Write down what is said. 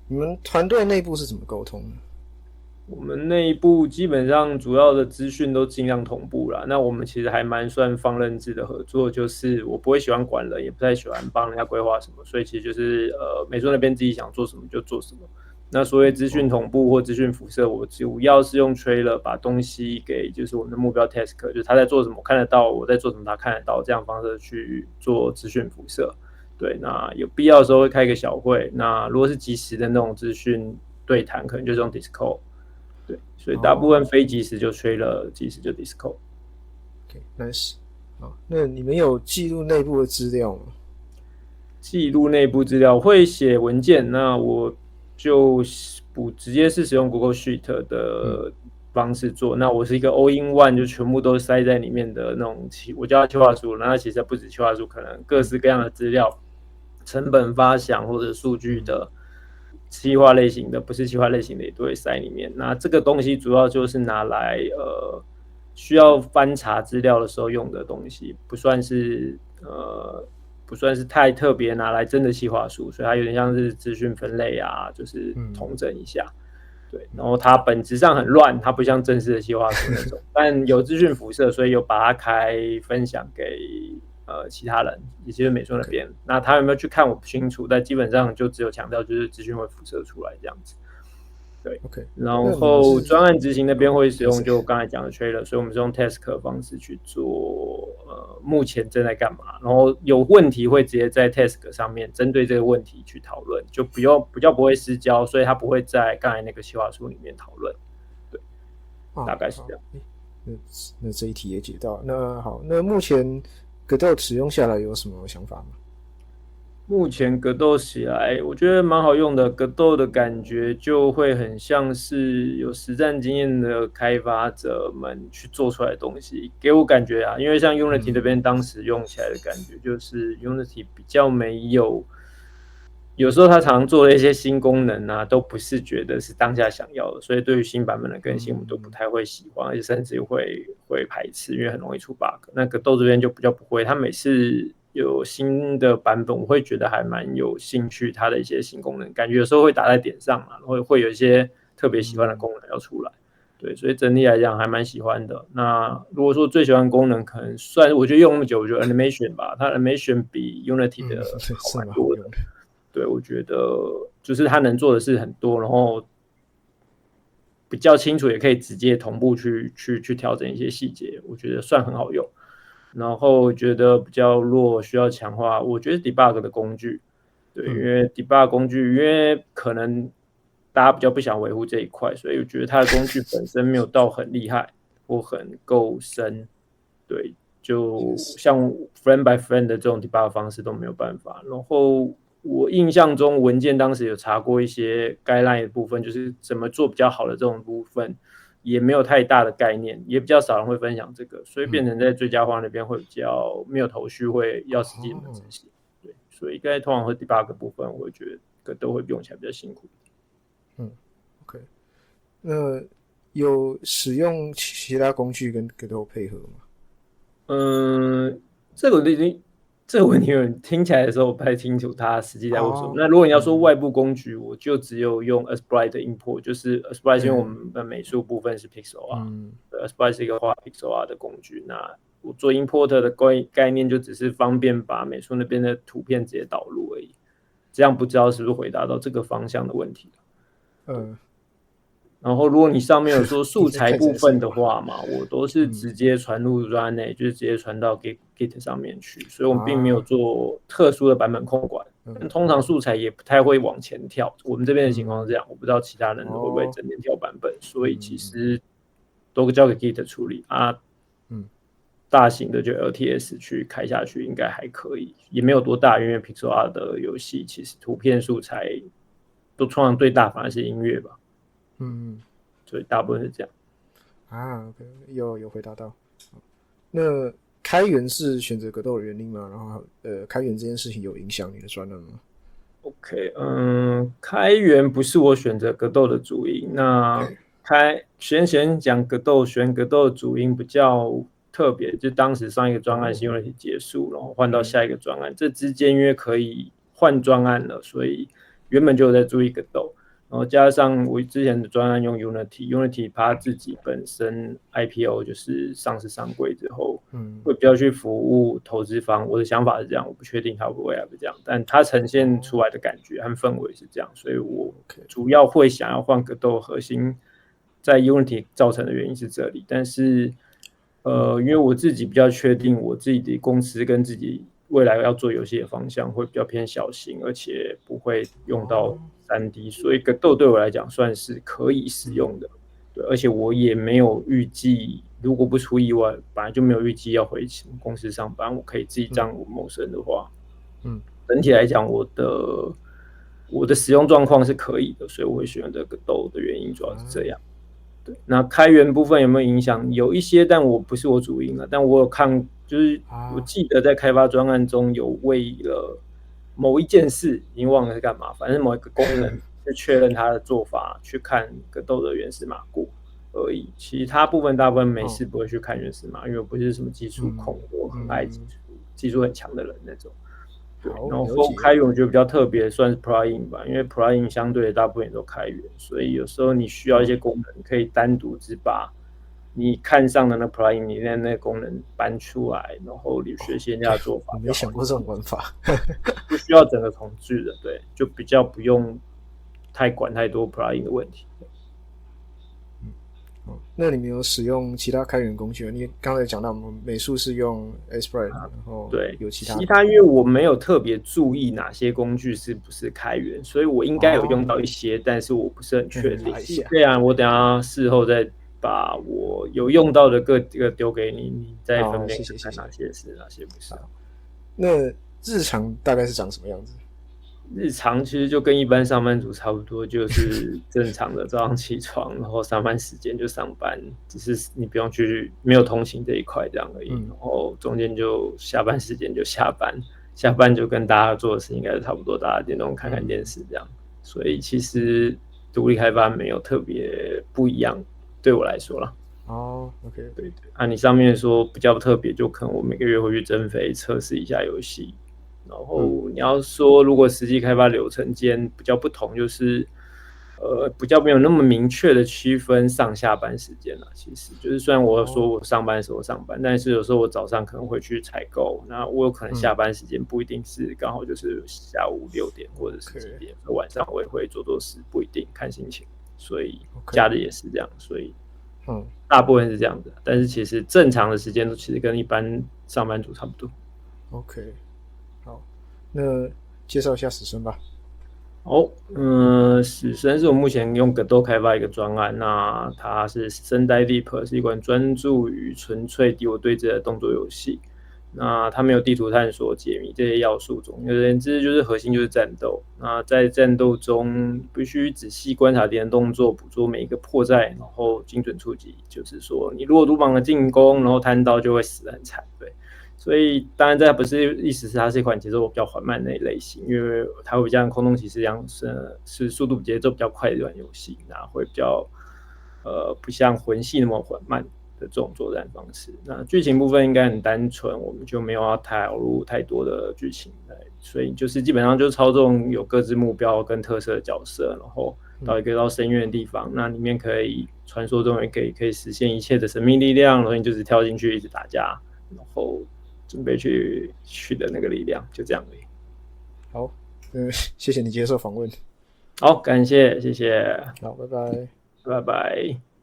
你们团队内部是怎么沟通的？我们内部基本上主要的资讯都尽量同步啦。那我们其实还蛮算放任制的合作，就是我不会喜欢管人，也不太喜欢帮人家规划什么，所以其实就是美术那边自己想做什么就做什么。那所谓资讯同步或资讯辐射，我主要是用 trailer 把东西给就是我们的目标 task，就是他在做什么我看得到，我在做什么他看得到，这样方式去做资讯辐射。对，那有必要的时候会开一个小会。那如果是即时的那种资讯对谈，可能就是用 Discord。对，所以大部分哦非即时就吹了，即时就 Disco。，OK，nice。好，那你们有记录内部的资料吗？记录内部资料会写文件，那我就直接是使用 Google Sheet 嗯的方式做。那我是一个 All in One，就全部都塞在里面的那种我叫它企划书。那它其实不止企划书，可能各嗯式各样的资料、成本发想或者数据嗯的企划类型的，不是企划类型的也都会塞里面。那这个东西主要就是拿来需要翻查资料的时候用的东西，不算是太特别拿来真的企划书，所以它有点像是资讯分类啊，就是嗯统整一下。对，然嗯后它本质上很乱，它不像正式的企划书那种，但有资讯辐射，所以有把它开分享给其他人，也就是美术那，OK 边。那他有没有去看我不清楚，但基本上就只有强调就是资讯会辐射出来这样子。对，OK，然那你们后是专案执行那边会使拍谁？用就刚才讲的 trailer，所以我们是用 task 的方式去做，目前正在干嘛，然后有问题会直接在 task 上面针对这个问题去讨论，就比较不会失焦，所以它不会在刚才那个企划书里面讨论，对，啊，大概是好，这样。那那这一题也解到。那好，那目前格斗使用下来有什么想法吗？目前格斗起来，我觉得蛮好用的。格斗的感觉就会很像是有实战经验的开发者们去做出来的东西，给我感觉啊，因为像 Unity 那嗯边当时用起来的感觉，就是 Unity 比较没有，有时候他常做的一些新功能啊，都不是觉得是当下想要的，所以对于新版本的更新，我们都不嗯太会喜欢，而且甚至会排斥，因为很容易出 bug。那格斗这边就比较不会，他每次有新的版本，我会觉得还蛮有兴趣，它的一些新功能，感觉有时候会打在点上嘛，会有一些特别喜欢的嗯功能要出来。对，所以整体来讲还蛮喜欢的。那如果说最喜欢功能，可能算我觉得用那么久，我觉得 animation 吧，它 animation 比 Unity 嗯，的对，好是蛮多的。蛮好用的。对，我觉得就是它能做的事很多，然后比较清楚，也可以直接同步去调整一些细节，我觉得算很好用。然后觉得比较弱，需要强化，我觉得 debug 的工具，对，因嗯为 debug 工具，因为可能大家比较不想维护这一块，所以我觉得它的工具本身没有到很厉害或很够深，对，就确实，像 friend by friend 的这种 debug 方式都没有办法。然后我印象中文件当时有查过一些 guideline 的部分，就是怎么做比较好的这种部分，也没有太大的概念，也比较少人会分享这个，所以变嗯成在最佳化那边会比较没有头绪，会要实际怎么执哦行。对，所以应该通常会 debug 部分，我会觉得都会用起来比较辛苦。嗯，OK。那有使用其他工具跟格斗配合吗？嗯，这个已经这个问题听起来的时候我不太清楚它实际在问什么。哦，那如果你要说嗯外部工具，我就只有用 Asprite 的 import，就是 Asprite 因为我嗯们的美术部分是 Pixel 啊嗯，Asprite 是一个画 Pixel 啊的工具。那我做 import 的概念就只是方便把美术那边的图片直接导入而已。这样不知道是不是回答到这个方向的问题。对。呃，然后，如果你上面有说应素材该看起部分来是有啊。的话嘛，我都是嗯直接传入专内，就是直接传到 Git 上面去，所以我们并没有啊，做特殊的版本控管。但通常嗯素材也不太会往前跳，我们这边的情况是这嗯样，我不知道其他人会不会哦整天跳版本，所以其嗯实都交给 Git 处理啊。嗯大型的就 LTS 去开下去应该还可以，也没有多大，因为 Pixel 的游戏其实图片素材都通常最大反而是音乐吧，嗯所以大部分是这样。啊，OK，有回答到。那开源是选择格斗的原因吗？然后开源这件事情有影响你的专栏吗？OK，开源不是我选择格斗的主因。那先讲格斗，选格斗的主因比较特别，就当时上一个专案哦，是用 Unity 结束，然后换到嗯下一个专案，这之间因为可以换专案了，所以原本就有在注意格斗。然后加上我之前的专案用 Unity 它自己本身 IPO 就是上市上柜之后，会比较去服务投资方。我的想法是这样，我不确定它会不会这样，但它呈现出来的感觉和氛围是这样，所以我主要会想要换格斗核心在 Unity 造成的原因是这里，但是因为我自己比较确定我自己的公司跟自己未来要做游戏的方向会比较偏小型，而且不会用到3D，所以格斗对我来讲算是可以使用的。对，而且我也没有预计，如果不出意外，本来就没有预计要回公司上班，我可以自己这样谋生的话，整体来讲，我的使用状况是可以的，所以我会选择格斗的原因主要是这样。对，那开源部分有没有影响？有一些，但我不是我主因了。但我有看，就是我记得在开发专案中有为了某一件事，已经忘了是干嘛，反正某一个功能去确认它的做法，去看格斗的原始码过而已。其他部分大部分没事不会去看原始码，因为我不是什么技术控，我很爱技术很强的人那种。对，然后开源我觉得比较特别，算是 plugin 吧，因为 plugin 相对的大部分也都开源，所以有时候你需要一些功能，可以单独只把你看上的那 plugin 里面那个功能搬出来，然后你学习人家的做法。我没想过这种玩法，不需要整个统治的，对，就比较不用太管太多 plugin 的问题。那你们有使用其他开源工具吗？你刚才讲到我们美术是用 Sprite，然后对，有其他因为我没有特别注意哪些工具是不是开源，所以我应该有用到一些，但是我不是很确定。这样我等一下事后再把我有用到的各个丢给你，你再分辨看哪些是哪些不是。那日常大概是长什么样子？日常其实就跟一般上班族差不多，就是正常的早上起床，然后上班时间就上班，只是你不用去没有通勤这一块这样而已。然后中间就下班时间就下班，下班就跟大家做的事应该是差不多，打打电动、看看电视这样。所以其实独立开发没有特别不一样，对我来说啦。OK， 对。你上面说比较特别，就可能我每个月会去增肥测试一下游戏。然后你要说，如果实际开发流程间比较不同，就是比较没有那么明确的区分上下班时间啦。其实就是虽然我说我上班的时候上班，但是有时候我早上可能会去采购，那我有可能下班时间不一定是刚好就是下午6点或者是几点，晚上我也会做事，不一定看心情。所以假日也是这样，所以大部分是这样的。但是其实正常的时间都其实跟一般上班族差不多。OK。好，那介绍一下死神吧。死神是我目前用格斗开发一个专案，那它是死神 Die Deep， 是一款专注于纯粹敌我对峙的动作游戏。那它没有地图探索、解谜这些要素，总而言之就是核心就是战斗。那在战斗中必须仔细观察敌人动作，捕捉每一个破绽，然后精准出击。就是说，你如果鲁莽的进攻，然后贪刀就会死得很惨，对。所以当然这不是意思是它是一款节奏比较缓慢的类型，因为它会比较像空洞骑士一样是速度节奏比较快的一款游戏，那会比较不像魂系那么缓慢的这种作战方式。那剧情部分应该很单纯，我们就没有要投入太多的剧情，所以就是基本上就操纵有各自目标跟特色的角色，然后到一个到深渊的地方，那里面可以传说中也可以实现一切的神秘力量，然后你就只跳进去一直打架，然后准备去取得那个力量，就这样而已。好，谢谢你接受访问。好，感谢，谢谢。好，拜拜。拜拜。